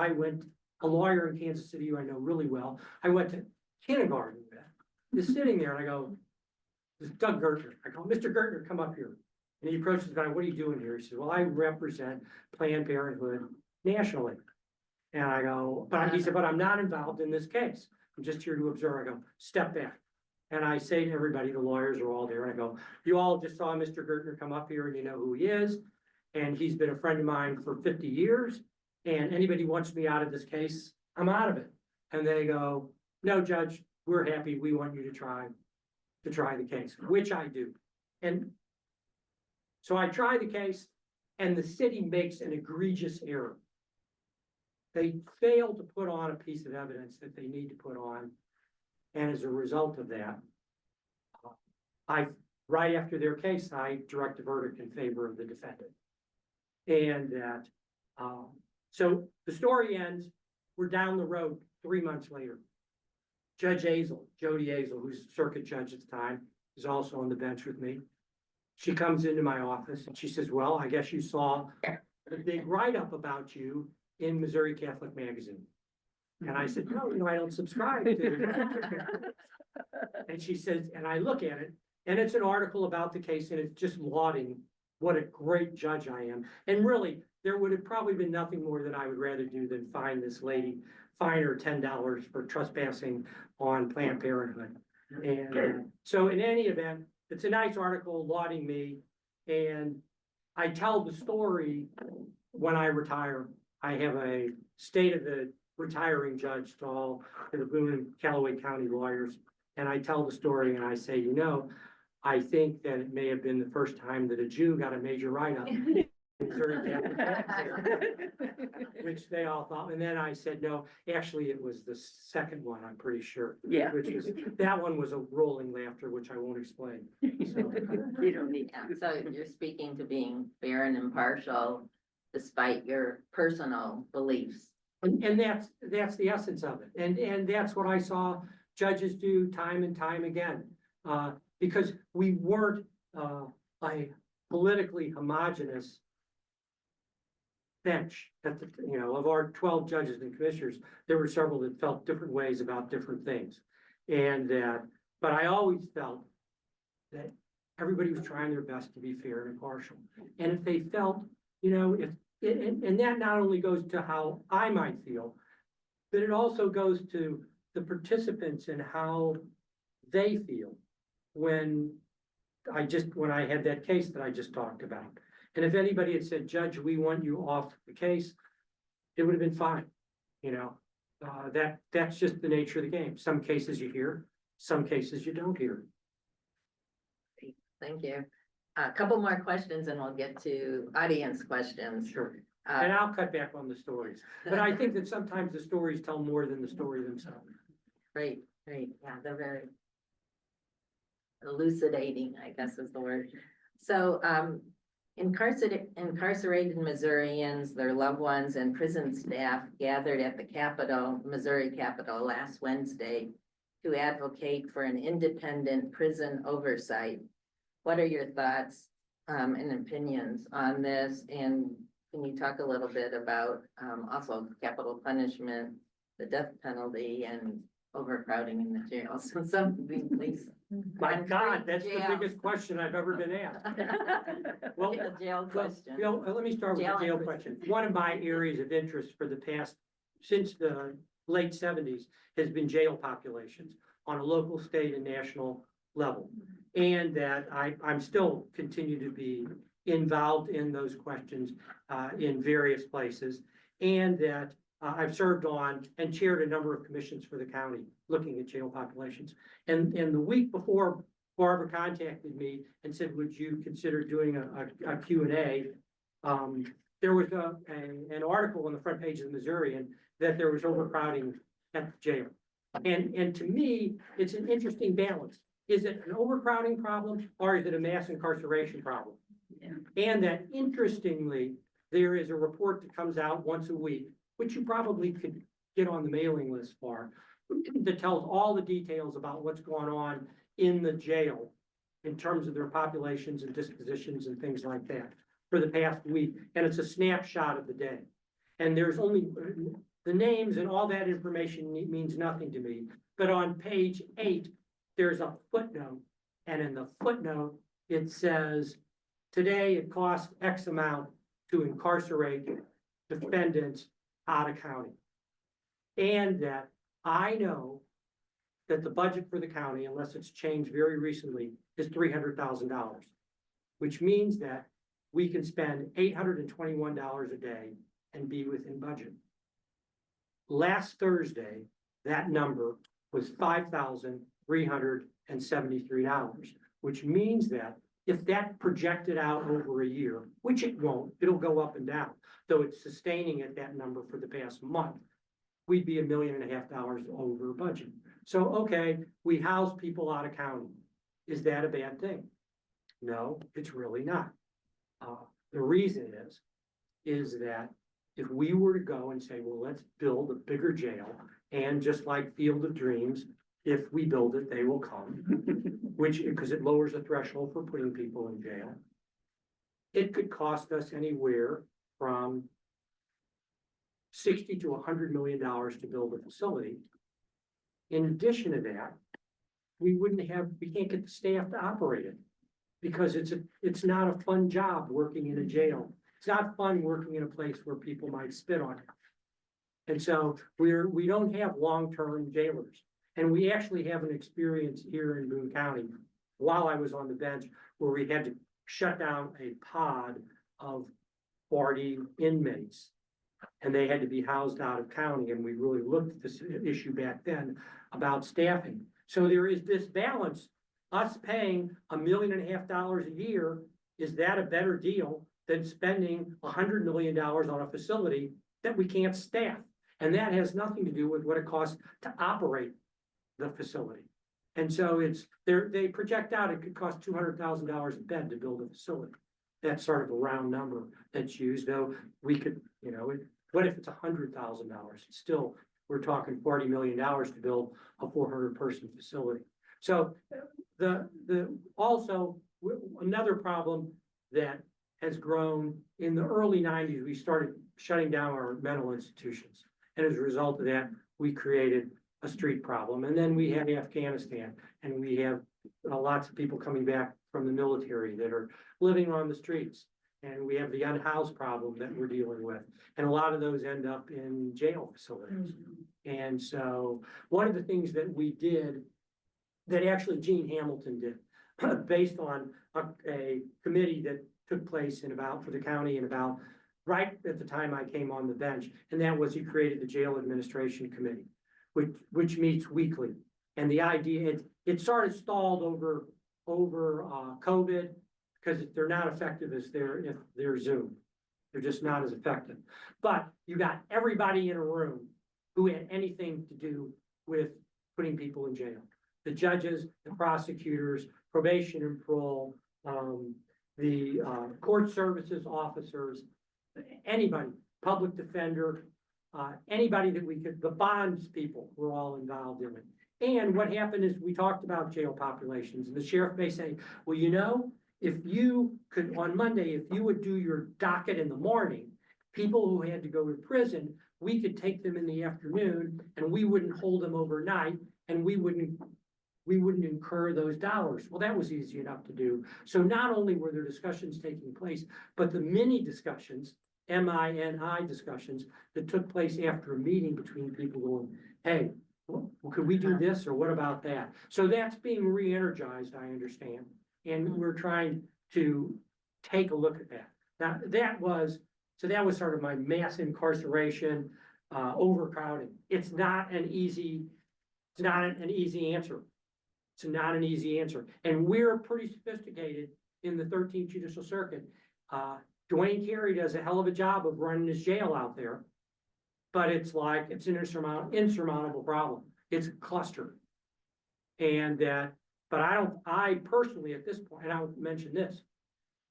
a lawyer in Kansas City who I know really well, I went to kindergarten with, is sitting there, and I go, this is Doug Gertner. I go, Mr. Gertner, come up here. And he approaches the guy, what are you doing here? He says, well, I represent Planned Parenthood nationally. And I go, he said, but I'm not involved in this case. I'm just here to observe. I go, step back. And I say to everybody, the lawyers are all there, and I go, you all just saw Mr. Gertner come up here and you know who he is. And he's been a friend of mine for 50 years. And anybody wants me out of this case, I'm out of it. And they go, no, Judge, we're happy. We want you to try the case, which I do. And so I try the case, and the city makes an egregious error. They fail to put on a piece of evidence that they need to put on. And as a result of that, right after their case, I direct a verdict in favor of the defendant. And that, so the story ends, we're down the road 3 months later. Judge Jody Azel, who's circuit judge at the time, is also on the bench with me. She comes into my office and she says, well, I guess you saw a big write-up about you in Missouri Catholic Magazine. And I said, no, I don't subscribe to it. And she says, and I look at it, and it's an article about the case, and it's just lauding what a great judge I am. And really, there would have probably been nothing more that I would rather do than fine this lady, fine her $10 for trespassing on Planned Parenthood. And so in any event, it's a nice article lauding me. And I tell the story when I retire. I have a state of the retiring judge to the Boone and Callaway County lawyers. And I tell the story and I say, I think that it may have been the first time that a Jew got a major write-up. Which they all thought, and then I said, no, actually it was the second one, I'm pretty sure. Yeah. That one was a rolling laughter, which I won't explain. So, You don't need Yeah, so you're speaking to being fair and impartial despite your personal beliefs. and that's the essence of it. And that's what I saw judges do time and time again. Because we weren't a politically homogeneous bench at the, of our 12 judges and commissioners, there were several that felt different ways about different things. And but I always felt that everybody was trying their best to be fair and impartial. And if they felt, and that not only goes to how I might feel, but it also goes to the participants and how they feel when I had that case that I just talked about. And if anybody had said, Judge, we want you off the case, it would have been fine. That's just the nature of the game. Some cases you hear, some cases you don't hear. Thank you. A couple more questions and we'll get to audience questions. Sure. And I'll cut back on the stories. But I think that sometimes the stories tell more than the story themselves. Great. Yeah, they're very elucidating, I guess is the word. So, incarcerated Missourians, their loved ones, and prison staff gathered at the Capitol, Missouri Capitol last Wednesday to advocate for an independent prison oversight. What are your thoughts and opinions on this? And can you talk a little bit about also capital punishment, the death penalty, and overcrowding in the jail, so somebody please. My God, that's the Jail. biggest question I've ever been asked. Well, Jail question. You know, let me start with Jail the jail and question. One of my areas of interest for the past, since the late seventies, has been jail populations on a local, state, and national level. And that I'm still continue to be involved in those questions in various places. And that I've served on and chaired a number of commissions for the county looking at jail populations. And the week before Barbara contacted me and said, would you consider doing a Q&A? There was an article on the front page of the Missourian that there was overcrowding at the jail. And to me, it's an interesting balance. Is it an overcrowding problem or is it a mass incarceration problem? Yeah. And that interestingly, there is a report that comes out once a week, which you probably could get on the mailing list for, that tells all the details about what's going on in the jail in terms of their populations and dispositions and things like that for the past week. And it's a snapshot of the day. And there's only the names and all that information means nothing to me. But on page 8, there's a footnote. And in the footnote, it says, today it costs X amount to incarcerate defendants out of county. And that I know that the budget for the county, unless it's changed very recently, is $300,000, which means that we can spend $821 a day and be within budget. Last Thursday, that number was $5,373, which means that if that projected out over a year, which it won't, it'll go up and down, though it's sustaining at that number for the past month, we'd be $1.5 million over budget. So, okay, we house people out of county. Is that a bad thing? No, it's really not. The reason is that if we were to go and say, well, let's build a bigger jail, and just like Field of Dreams, if we build it, they will come, which, because it lowers the threshold for putting people in jail. It could cost us anywhere from $60 to $100 million to build a facility. In addition to that, we can't get the staff to operate it because it's not a fun job working in a jail. It's not fun working in a place where people might spit on it. And so we don't have long-term jailers. And we actually have an experience here in Boone County while I was on the bench where we had to shut down a pod of 40 inmates. And they had to be housed out of county. And we really looked at this issue back then about staffing. So there is this balance, us paying $1.5 million a year. Is that a better deal than spending $100 million on a facility that we can't staff? And that has nothing to do with what it costs to operate the facility. And so they project out it could cost $200,000 a bed to build a facility. That's sort of a round number that's used, though we could, what if it's $100,000? Still, we're talking $40 million to build a 400-person facility. So also another problem that has grown in the early 90s, we started shutting down our mental institutions. And as a result of that, we created a street problem. And then we had Afghanistan, and we have lots of people coming back from the military that are living on the streets. And we have the unhoused problem that we're dealing with. And a lot of those end up in jail facilities. And so one of the things that we did, that actually Gene Hamilton did, based on a committee that took place for the county right at the time I came on the bench, and that was he created the Jail Administration Committee, which meets weekly. And the idea, it sort of stalled over COVID because they're not effective if they're Zoom. They're just not as effective. But you got everybody in a room who had anything to do with putting people in jail. The judges, the prosecutors, probation and parole, the court services officers, anybody, public defender, anybody that we could, the bonds people were all involved in it. And what happened is we talked about jail populations, and the sheriff may say, well, if you could, on Monday, if you would do your docket in the morning, people who had to go to prison we could take them in the afternoon and we wouldn't hold them overnight and we wouldn't incur those dollars. Well, that was easy enough to do. So not only were there discussions taking place, but the mini discussions, MINI discussions that took place after a meeting between people going, hey, well, could we do this or what about that? So that's being re-energized, I understand. And we're trying to take a look at that. Now, that was sort of my mass incarceration, overcrowding. It's not an easy answer. It's not an easy answer. And we're pretty sophisticated in the 13th Judicial Circuit. Dwayne Carey does a hell of a job of running his jail out there. But it's like, it's an insurmountable problem. It's a cluster. And but I personally at this point, and I'll mention this.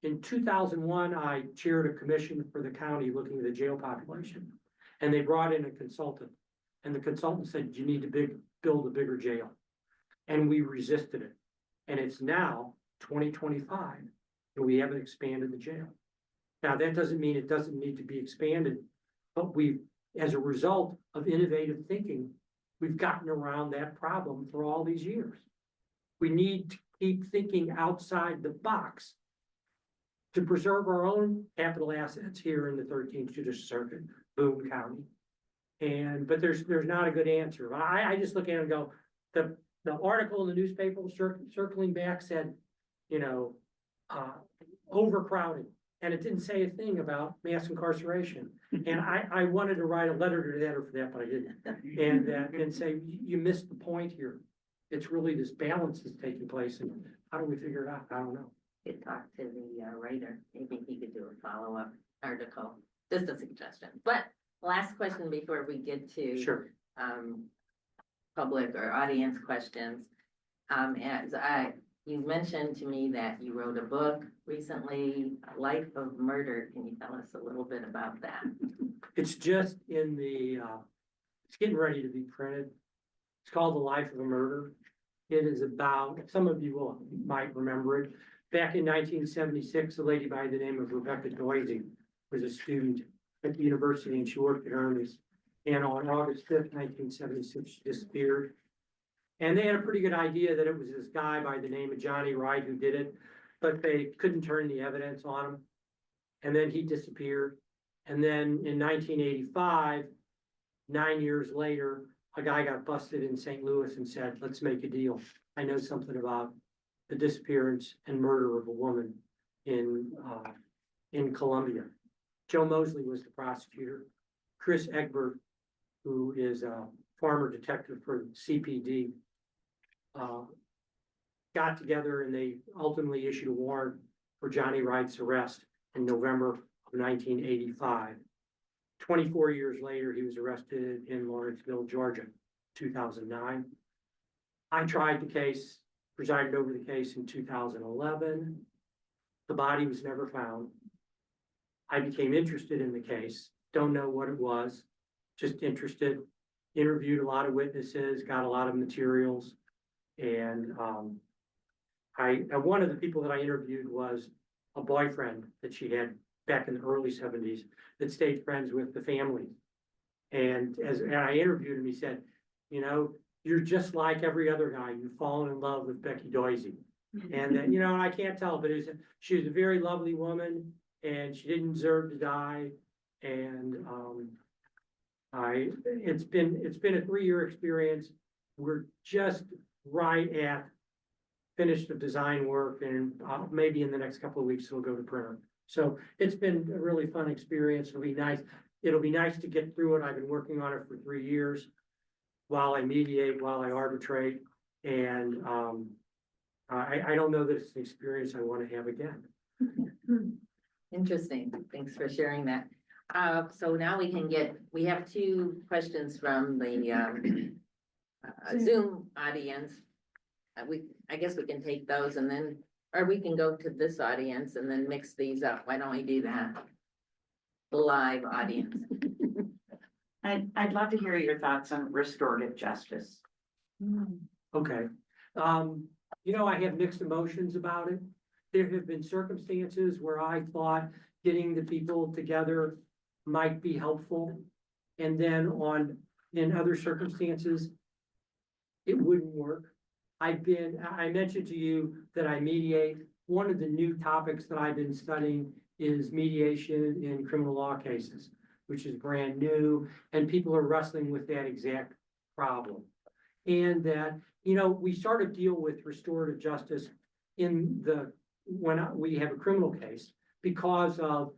In 2001, I chaired a commission for the county looking at the jail population. And they brought in a consultant. And the consultant said, you need to build a bigger jail. And we resisted it. And it's now 2025, and we haven't expanded the jail. Now, that doesn't mean it doesn't need to be expanded, but as a result of innovative thinking, we've gotten around that problem for all these years. We need to keep thinking outside the box to preserve our own capital assets here in the 13th Judicial Circuit, Boone County. But there's not a good answer. I just look at it and go, the article in the newspaper circling back said, overcrowding. And it didn't say a thing about mass incarceration. And I wanted to write a letter to the editor for that, but I didn't. And say, you missed the point here. It's really this balance that's taking place. And how do we figure it out? I don't know. Could talk to the writer. Maybe he could do a follow-up article. Just a suggestion. But last question before we get to Sure. Public or audience questions. You mentioned to me that you wrote a book recently, Life of Murder. Can you tell us a little bit about that? It's just in it's getting ready to be printed. It's called The Life of a Murder. It is about, some of you might remember it. Back in 1976, a lady by the name of Rebecca Doisy was a student at the university and she worked at Ernie's. And on August 5th, 1976, she disappeared. And they had a pretty good idea that it was this guy by the name of Johnny Wright who did it, but they couldn't turn the evidence on him. And then he disappeared. And then in 1985, 9 years later, a guy got busted in St. Louis and said, let's make a deal. I know something about the disappearance and murder of a woman in Columbia. Joe Mosley was the prosecutor. Chris Egbert, who is a former detective for CPD, got together and they ultimately issued a warrant for Johnny Wright's arrest in November of 1985. 24 years later, he was arrested in Lawrenceville, Georgia, 2009. I tried the case, presided over the case in 2011. The body was never found. I became interested in the case, don't know what it was, just interested, interviewed a lot of witnesses, got a lot of materials. And one of the people that I interviewed was a boyfriend that she had back in the early 70s that stayed friends with the family. And I interviewed him, he said, you're just like every other guy. You've fallen in love with Becky Doisy. And then, I can't tell, but she was a very lovely woman and she didn't deserve to die. And it's been a 3-year experience. We're just right at finished the design work and maybe in the next couple of weeks it'll go to printer. So it's been a really fun experience. It'll be nice. It'll be nice to get through it. I've been working on it for 3 years while I mediate, while I arbitrate. And I don't know that it's an experience I want to have again. Interesting. Thanks for sharing that. So now we have 2 questions from the Zoom audience. I guess we can take those and then, or we can go to this audience and then mix these up. Why don't we do that? The live audience. I'd love to hear your thoughts on restorative justice. Okay. I have mixed emotions about it. There have been circumstances where I thought getting the people together might be helpful. and then in other circumstances, it wouldn't work. I mentioned to you that I mediate. One of the new topics that I've been studying is mediation in criminal law cases, which is brand new, and people are wrestling with that exact problem. And that, we sort of deal with restorative justice when we have a criminal case because of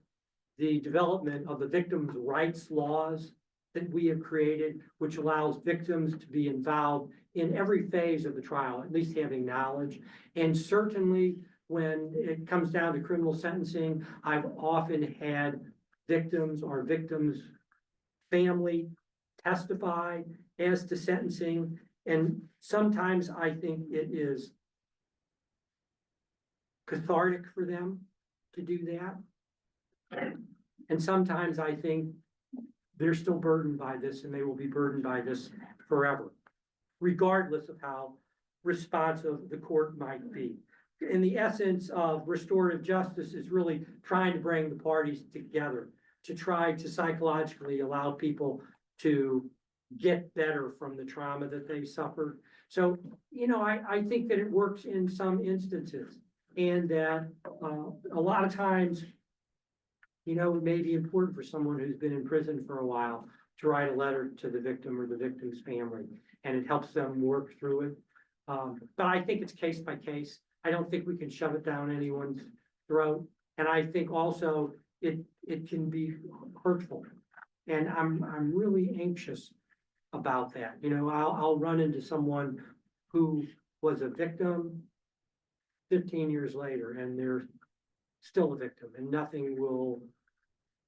the development of the victims' rights laws that we have created, which allows victims to be involved in every phase of the trial, at least having knowledge. And certainly when it comes down to criminal sentencing, I've often had victims or victims' family testify as to sentencing. And sometimes I think it is cathartic for them to do that. And sometimes I think they're still burdened by this and they will be burdened by this forever, regardless of how responsive the court might be. And the essence of restorative justice is really trying to bring the parties together to try to psychologically allow people to get better from the trauma that they suffered. So, I think that it works in some instances, and that a lot of times, it may be important for someone who's been in prison for a while to write a letter to the victim or the victim's family, and it helps them work through it. But I think it's case by case. I don't think we can shove it down anyone's throat. And I think also it can be hurtful. And I'm really anxious about that. I'll run into someone who was a victim 15 years later, and they're still a victim, and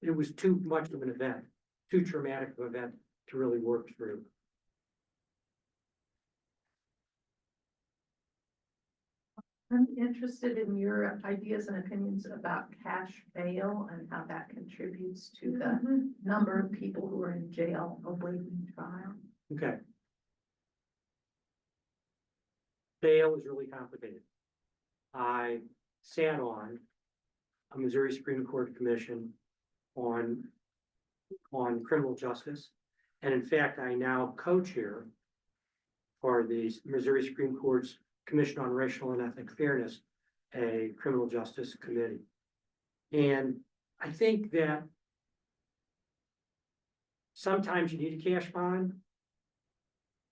it was too much of an event, too traumatic of an event to really work through. I'm interested in your ideas and opinions about cash bail and how that contributes to the number of people who are in jail awaiting trial. Okay. Bail is really complicated. I sat on a Missouri Supreme Court commission on criminal justice. And in fact, I now co-chair for the Missouri Supreme Court's Commission on Racial and Ethnic Fairness, a criminal justice committee. And I think that sometimes you need a cash bond.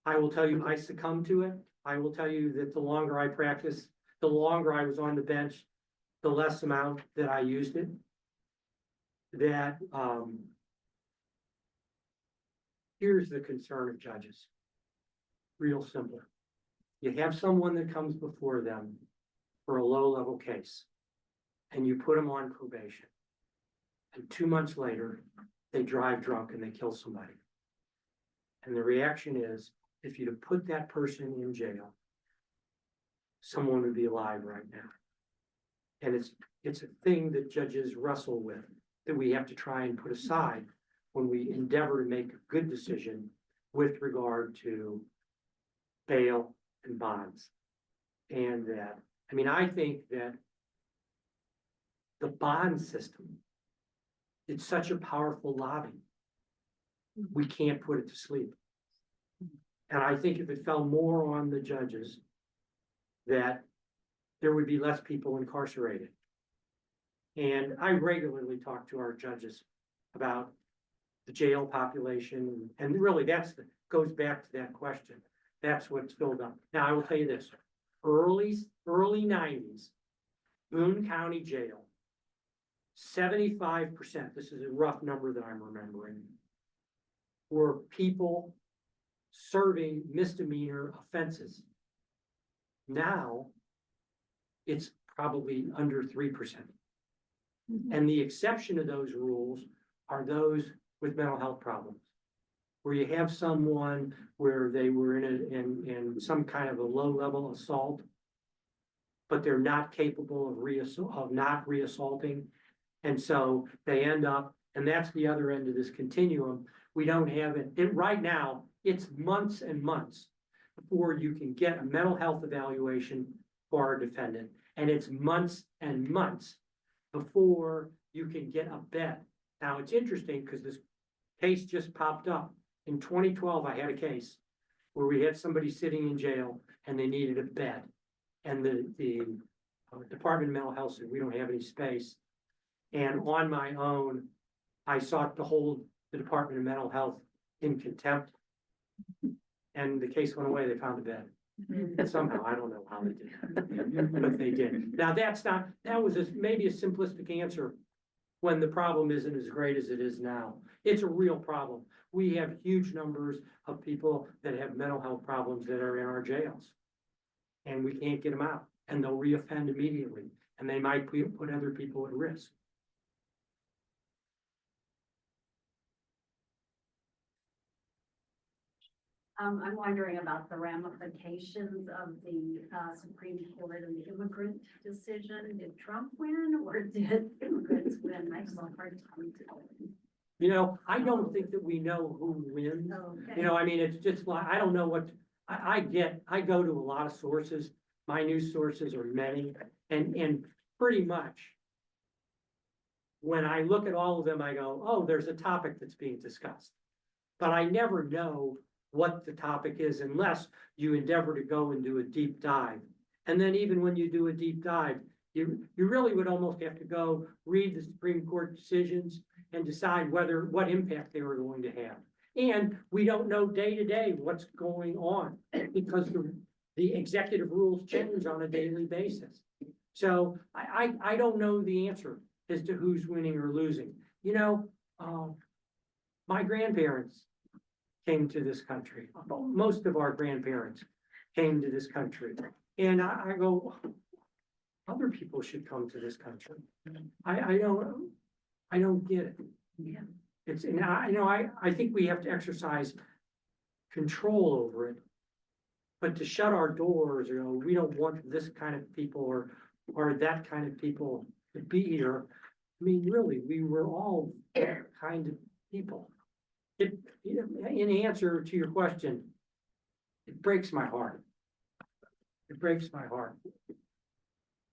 I will tell you, I succumb to it. I will tell you that the longer I practice, the longer I was on the bench, the less amount that I used it. That here's the concern of judges. Real simple. You have someone that comes before them for a low-level case, and you put them on probation. And 2 months later, they drive drunk and they kill somebody. And the reaction is, if you'd have put that person in jail, someone would be alive right now. And it's a thing that judges wrestle with, that we have to try and put aside when we endeavor to make a good decision with regard to bail and bonds. And that, I think that the bond system, it's such a powerful lobby. We can't put it to sleep. And I think if it fell more on the judges, that there would be less people incarcerated. And I regularly talk to our judges about the jail population, and really goes back to that question. That's what's filled up. Now, I will tell you this, early 90s, Boone County Jail, 75%, this is a rough number that I'm remembering, were people serving misdemeanor offenses. Now, it's probably under 3%. And the exception to those rules are those with mental health problems, where you have someone where they were in some kind of a low-level assault, but they're not capable of not reassaulting. And so they end up, and that's the other end of this continuum. We don't have it right now. It's months and months before you can get a mental health evaluation for a defendant. And it's months and months before you can get a bed. Now, it's interesting because this case just popped up. In 2012, I had a case where we had somebody sitting in jail and they needed a bed. And the Department of Mental Health said, we don't have any space. And on my own, I sought to hold the Department of Mental Health in contempt. And the case went away, they found a bed. Somehow, I don't know how they did, but they did. Now, that was maybe a simplistic answer when the problem isn't as great as it is now. It's a real problem. We have huge numbers of people that have mental health problems that are in our jails. And we can't get them out, and they'll reoffend immediately, and they might put other people at risk. I'm wondering about the ramifications of the Supreme Court and the immigrant decision. Did Trump win or did immigrants win? I have a hard time telling. You know, I don't think that we know who wins. Okay. You know, I mean, it's just like, I don't know what, I go to a lot of sources. My news sources are many, and pretty much when I look at all of them, I go, oh, there's a topic that's being discussed. But I never know what the topic is unless you endeavor to go and do a deep dive. And then even when you do a deep dive, you really would almost have to go read the Supreme Court decisions and decide what impact they were going to have. And we don't know day to day what's going on because the executive rules change on a daily basis. So I don't know the answer as to who's winning or losing. You know, my grandparents came to this country. Most of our grandparents came to this country. And I go, other people should come to this country. I don't get it. Yeah. It's, and I think we have to exercise control over it. But to shut our doors, you know, we don't want this kind of people or that kind of people to be here. I mean, really, we were all that kind of people. In answer to your question, it breaks my heart. It breaks my heart.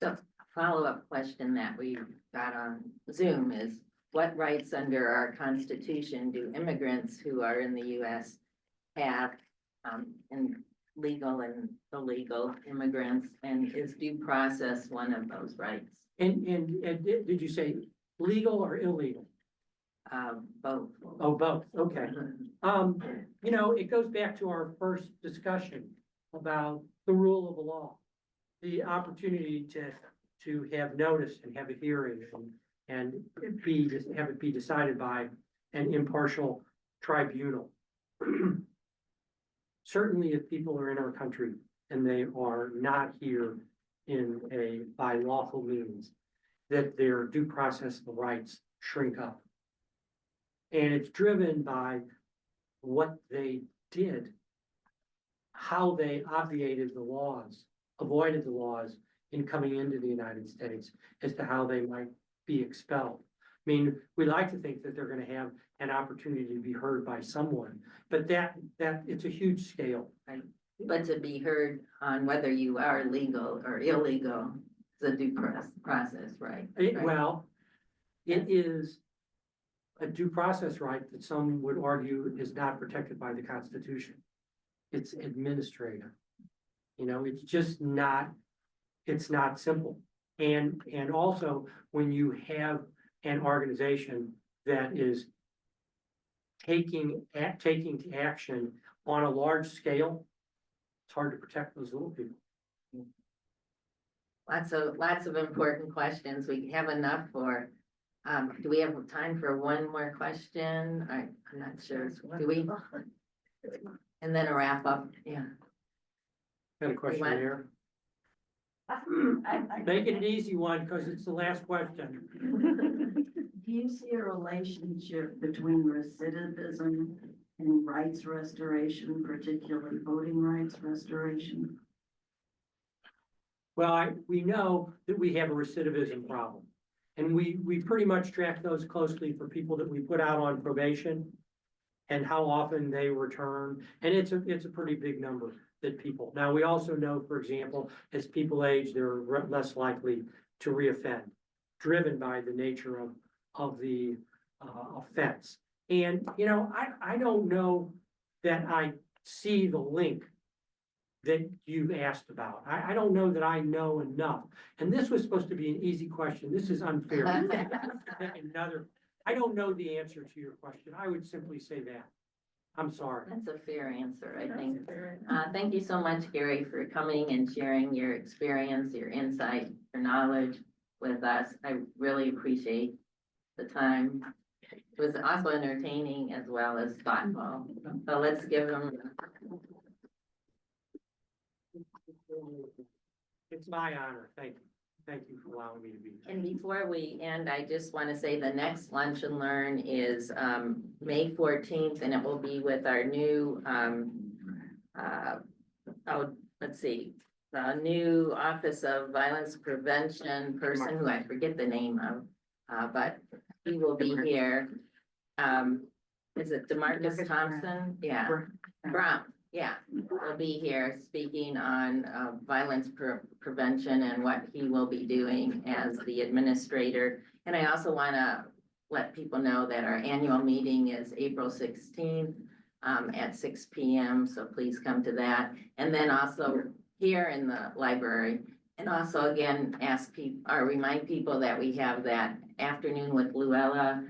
So a follow-up question that we got on Zoom is, what rights under our Constitution do immigrants who are in the US have, in legal and illegal immigrants, and is due process one of those rights? And did you say legal or illegal? Both. Oh, both, okay. You know, it goes back to our first discussion about the rule of the law. The opportunity to have notice and have a hearing and have it be decided by an impartial tribunal. Certainly, if people are in our country and they are not here by lawful means, that their due process of rights shrink up. And it's driven by what they did, how they avoided the laws in coming into the United States as to how they might be expelled. I mean, we like to think that they're going to have an opportunity to be heard by someone, but that it's a huge scale. But to be heard on whether you are legal or illegal is a due process, right? Well, it is a due process right that some would argue is not protected by the Constitution. It's administrative. You know, it's just not, it's not simple. And also when you have an organization that is taking action on a large scale, it's hard to protect those little people. Lots of important questions. We have enough for, do we have time for one more question? I'm not sure. Do we? And then a wrap up, yeah. Got a question What? there? Make it an easy one, because it's the last question. Do you see a relationship between recidivism and rights restoration, particularly voting rights restoration? Well, we know that we have a recidivism problem. And we pretty much track those closely for people that we put out on probation and how often they return. And it's a pretty big number that people. Now, we also know, for example, as people age, they're less likely to reoffend, driven by the nature of the offense. And, you know, I don't know that I see the link that you've asked about. I don't know that I know enough. And this was supposed to be an easy question. This is unfair. Another, I don't know the answer to your question. I would simply say that. I'm sorry. That's a fair answer, I think. Thank you so much, Gary, for coming and sharing your experience, your insight, your knowledge with us. I really appreciate the time. It was also entertaining as well as thoughtful. So let's give him. It's my honor. Thank you. Thank you for allowing me to be here. And before we end, I just want to say the next Lunch and Learn is May 14th, and it will be with our new let's see, the new Office of Violence Prevention person who I forget the name of, but he will be here. Is it DeMarcus Thompson? Yeah, Brown. Yeah, will be here speaking on violence prevention and what he will be doing as the administrator. And I also want to let people know that our annual meeting is April 16th at 6 p.m. So please come to that. And then also here in the library. And also again, ask people or remind people that we have that afternoon with Luella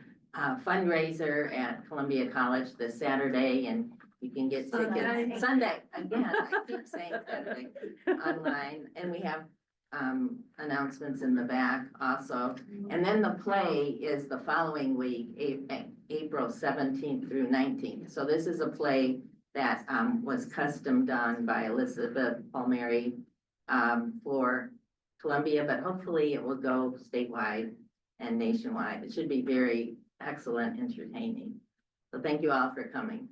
fundraiser at Columbia College this Saturday, and you can get tickets Sunday, again, I keep saying Saturday, online, and we have announcements in the back also. And then the play is the following week, April 17th through 19th. So this is a play that was custom done by Elizabeth Palmieri for Columbia, but hopefully it will go statewide and nationwide. It should be very excellent, entertaining. So thank you all for coming.